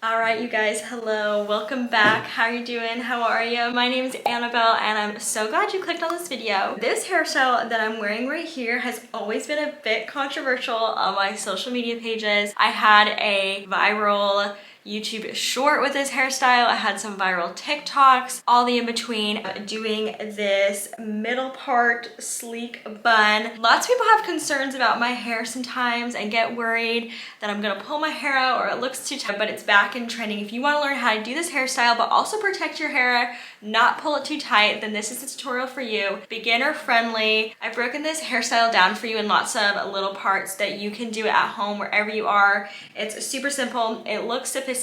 Alright, you guys, hello, welcome back. How are you doing? How are you? My name is Annabelle and I'm so glad you clicked on this video. This hairstyle that I'm wearing right here has always been a bit controversial on my social media pages. I had a viral YouTube short with this hairstyle. I had some viral TikToks, all the in between, doing this middle part sleek bun. Lots of people have concerns about my hair sometimes and get worried that I'm gonna pull my hair out or it looks too tight, but it's back in trending. If you wanna learn how to do this hairstyle but also protect your hair, not pull it too tight, then this is the tutorial for you. Beginner friendly. I've broken this hairstyle down for you in lots of little parts that you can do at home wherever you are. It's super simple. It looks sophisticated,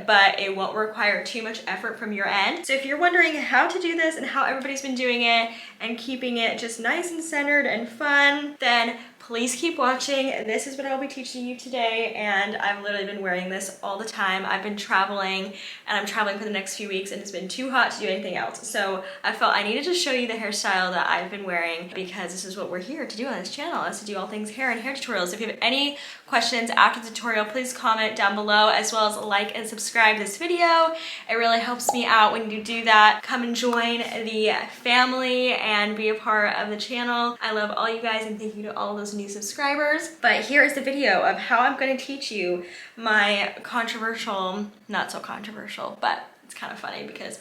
but it won't require too much effort from your end. So if you're wondering how to do this and how everybody's been doing it and keeping it just nice and centered and fun, then please keep watching. This is what I'll be teaching you today, and I've literally been wearing this all the time. I've been traveling, and I'm traveling for the next few weeks, and it's been too hot to do anything else. So I felt I needed to show you the hairstyle that I've been wearing because this is what we're here to do on this channel, is to do all things hair and hair tutorials. If you have any questions after the tutorial, please comment down below, as well as like and subscribe this video. It really helps me out when you do that. Come and join the family and be a part of the channel. I love all you guys, and thank you to all those new subscribers. But here is the video of how I'm going to teach you my controversial, not so controversial, but it's kind of funny because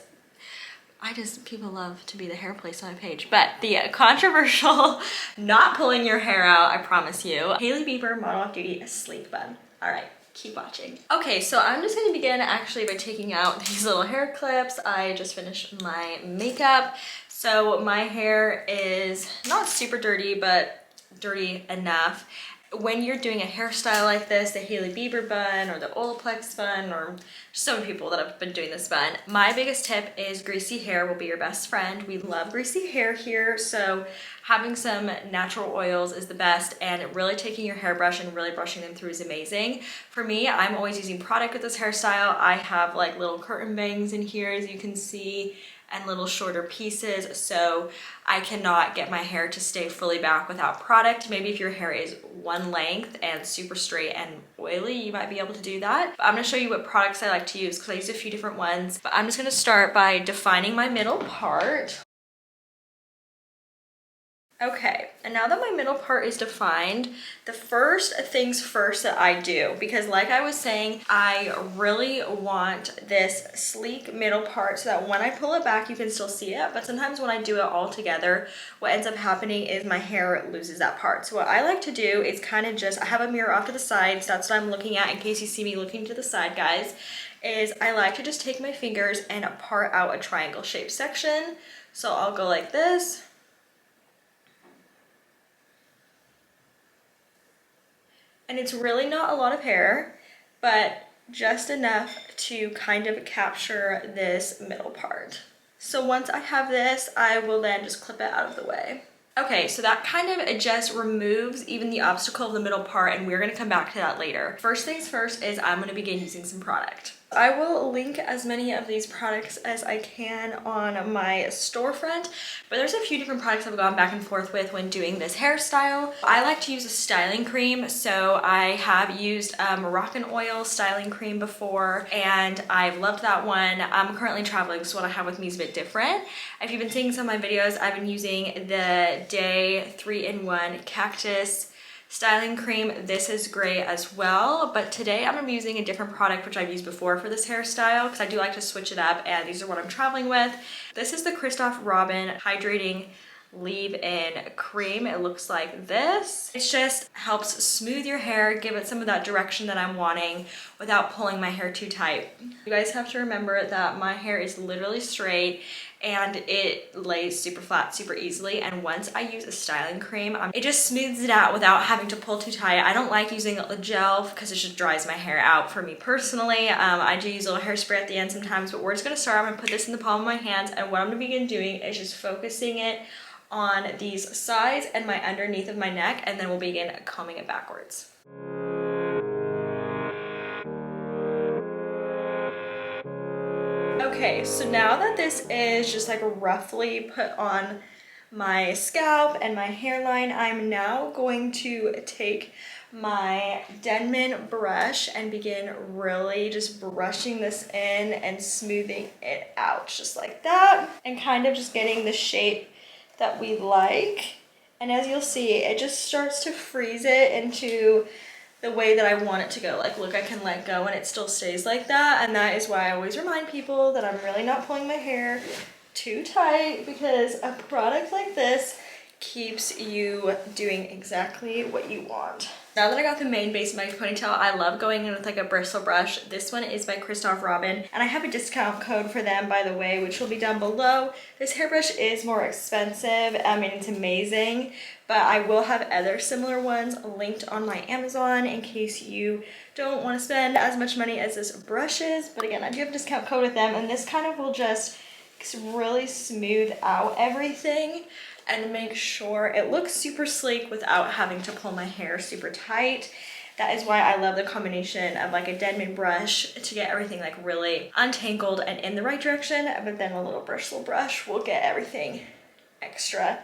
people love to be the hair place on my page. But the controversial, not pulling your hair out, I promise you, HAILEY BIEBER Model Off Duty Sleek Bun. All right. Keep watching. Okay, so I'm just gonna begin actually by taking out these little hair clips. I just finished my makeup. So my hair is not super dirty, but dirty enough. When you're doing a hairstyle like this, the HAILEY BIEBER bun or the Olaplex bun, or so many people that have been doing this bun, my biggest tip is greasy hair will be your best friend. We love greasy hair here, so having some natural oils is the best, and really taking your hairbrush and really brushing them through is amazing. For me, I'm always using product with this hairstyle. I have like little curtain bangs in here, as you can see, and little shorter pieces, so I cannot get my hair to stay fully back without product. Maybe if your hair is one length and super straight and oily, you might be able to do that. But I'm gonna show you what products I like to use because I use a few different ones. But I'm just gonna start by defining my middle part. Okay, and now that my middle part is defined, the first things first that I do, because like I was saying, I really want this sleek middle part so that when I pull it back, you can still see it. But sometimes when I do it all together, what ends up happening is my hair loses that part. So what I like to do is kind of just, I have a mirror off to the side, so that's what I'm looking at in case you see me looking to the side, guys, is I like to just take my fingers and part out a triangle shaped section. So I'll go like this. And it's really not a lot of hair, but just enough to kind of capture this middle part. So once I have this, I will then just clip it out of the way. Okay, so that kind of just removes even the obstacle of the middle part, and we're gonna come back to that later. First things first is I'm gonna begin using some product. I will link as many of these products as I can on my storefront, but there's a few different products I've gone back and forth with when doing this hairstyle. I like to use a styling cream, so I have used Moroccan oil styling cream before, and I've loved that one. I'm currently traveling, so what I have with me is a bit different. If you've been seeing some of my videos, I've been using the Day 3-in-1 Cactus styling cream. This is great as well, but today I'm gonna be using a different product which I've used before for this hairstyle because I do like to switch it up, and these are what I'm traveling with. This is the Christoph Robin Hydrating Leave-In Cream. It looks like this. It just helps smooth your hair, give it some of that direction that I'm wanting without pulling my hair too tight. You guys have to remember that my hair is literally straight and it lays super flat super easily, and once I use a styling cream, it just smooths it out without having to pull too tight. I don't like using a gel because it just dries my hair out for me personally. I do use a little hairspray at the end sometimes, but we're just gonna start. I'm gonna put this in the palm of my hands, and what I'm gonna begin doing is just focusing it on these sides and my underneath of my neck, and then we'll begin combing it backwards. Okay, so now that this is just like roughly put on my scalp and my hairline, I'm now going to take my Denman brush and begin really just brushing this in and smoothing it out just like that, and kind of just getting the shape that we like. And as you'll see, it just starts to freeze it into the way that I want it to go. Like, look, I can let go and it still stays like that. And that is why I always remind people that I'm really not pulling my hair too tight, because a product like this keeps you doing exactly what you want. Now that I got the main base of my ponytail, I love going in with like a bristle brush. This one is by Christoph Robin, and I have a discount code for them, by the way, which will be down below. This hairbrush is more expensive. I mean, it's amazing, but I will have other similar ones linked on my Amazon in case you don't want to spend as much money as this brush is. But again, I do have a discount code with them, and this kind of will just really smooth out everything and make sure it looks super sleek without having to pull my hair super tight. That is why I love the combination of like a Denman brush to get everything like really untangled and in the right direction, but then a little bristle brush will get everything extra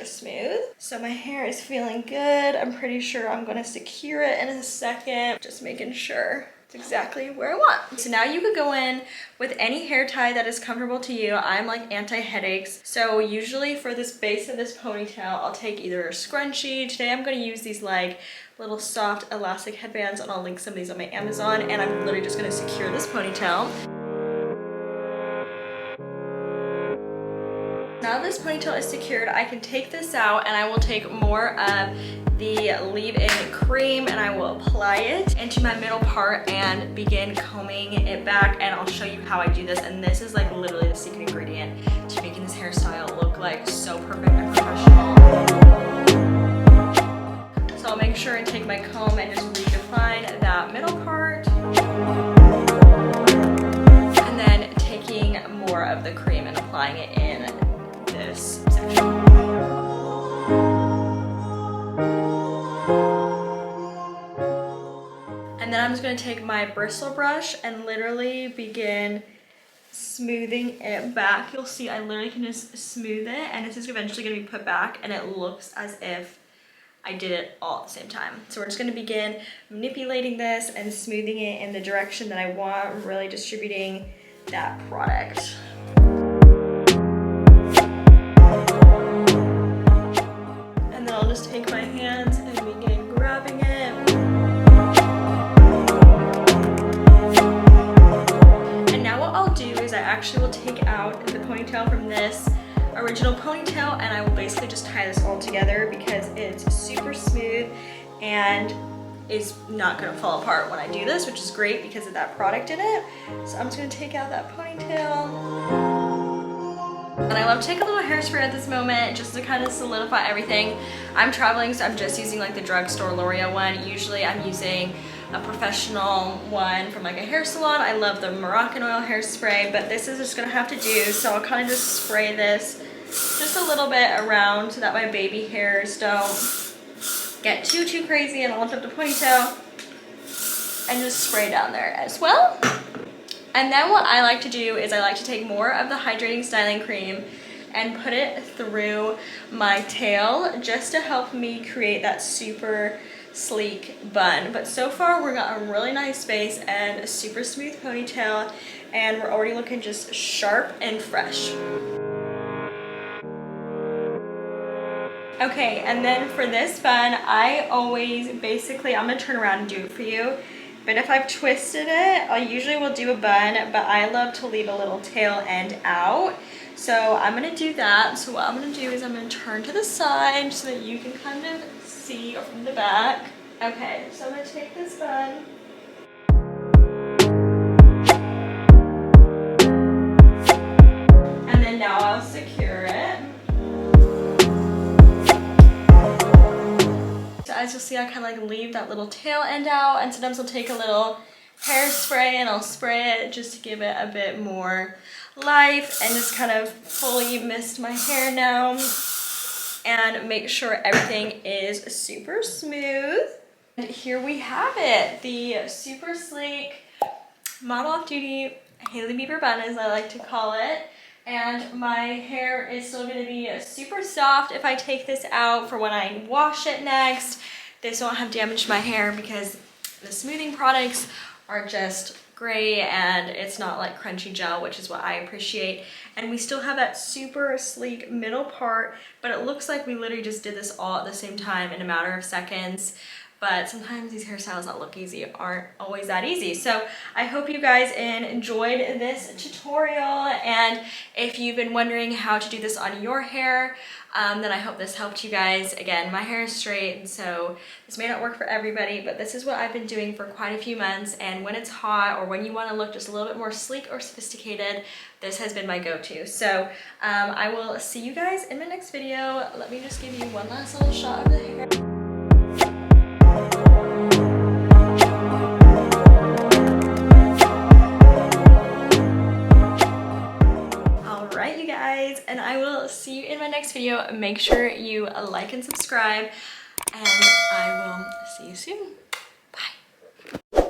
smooth. So my hair is feeling good. I'm pretty sure I'm gonna secure it in a second, just making sure it's exactly where I want. So now you could go in with any hair tie that is comfortable to you. I'm like anti-headaches, so usually for this base of this ponytail, I'll take either a scrunchie. Today I'm gonna use these like little soft elastic headbands, and I'll link some of these on my Amazon, and I'm literally just gonna secure this ponytail. Now this ponytail is secured, I can take this out and I will take more of the leave-in cream and I will apply it into my middle part and begin combing it back, and I'll show you how I do this. And this is like literally the secret ingredient to making this hairstyle look like so perfect and professional. So I'll make sure and take my comb and just redefine that middle part. And then taking more of the cream and applying it in this section. And then I'm just going to take my bristle brush and literally begin smoothing it back. You'll see I literally can just smooth it, and this is eventually going to be put back and it looks as if I did it all at the same time. So we're just going to begin manipulating this and smoothing it in the direction that I want, really distributing that product. And then I'll just take my hands and begin grabbing it. And now what I'll do is I actually will take out the ponytail from this original ponytail, and I will basically just tie this all together because it's super smooth and is not going to fall apart when I do this, which is great because of that product in it. So I'm just going to take out that ponytail. And I love to take a little hairspray at this moment just to kind of solidify everything. I'm traveling, so I'm just using like the drugstore L'Oreal one. Usually I'm using a professional one from like a hair salon. I love the Moroccan oil hairspray, but this is just gonna have to do. So I'll kind of just spray this just a little bit around so that my baby hairs don't get too crazy, and I'll lift up the ponytail and just spray down there as well. And then what I like to do is I like to take more of the hydrating styling cream and put it through my tail just to help me create that super sleek bun. But so far we've got a really nice base and a super smooth ponytail, and we're already looking just sharp and fresh. Okay, and then for this bun, I always basically, I'm gonna turn around and do it for you. But if I've twisted it, I usually will do a bun, but I love to leave a little tail end out. So I'm gonna do that. So what I'm gonna do is I'm gonna turn to the side so that you can kind of see from the back. Okay, so I'm gonna take this bun. And then now I'll secure it. So as you'll see, I kind of like leave that little tail end out, and sometimes I'll take a little hairspray and I'll spray it just to give it a bit more life and just kind of fully mist my hair now and make sure everything is super smooth. And here we have it, the super sleek Model Off Duty Hailey Bieber bun, as I like to call it. and my hair is still going to be super soft if I take this out for when I wash it next. This won't have damaged my hair because the smoothing products are just great and it's not like crunchy gel, which is what I appreciate. And we still have that super sleek middle part, but it looks like we literally just did this all at the same time in a matter of seconds. But sometimes these hairstyles that look easy aren't always that easy. So I hope you guys enjoyed this tutorial, and if you've been wondering how to do this on your hair, then I hope this helped you guys. Again, my hair is straight, and so this may not work for everybody, but this is what I've been doing for quite a few months, and when it's hot or when you want to look just a little bit more sleek or sophisticated, this has been my go-to. So I will see you guys in my next video. Let me just give you one last little shot of the hair. Alright, you guys, and I will see you in my next video. Make sure you like and subscribe, and I will see you soon. Bye.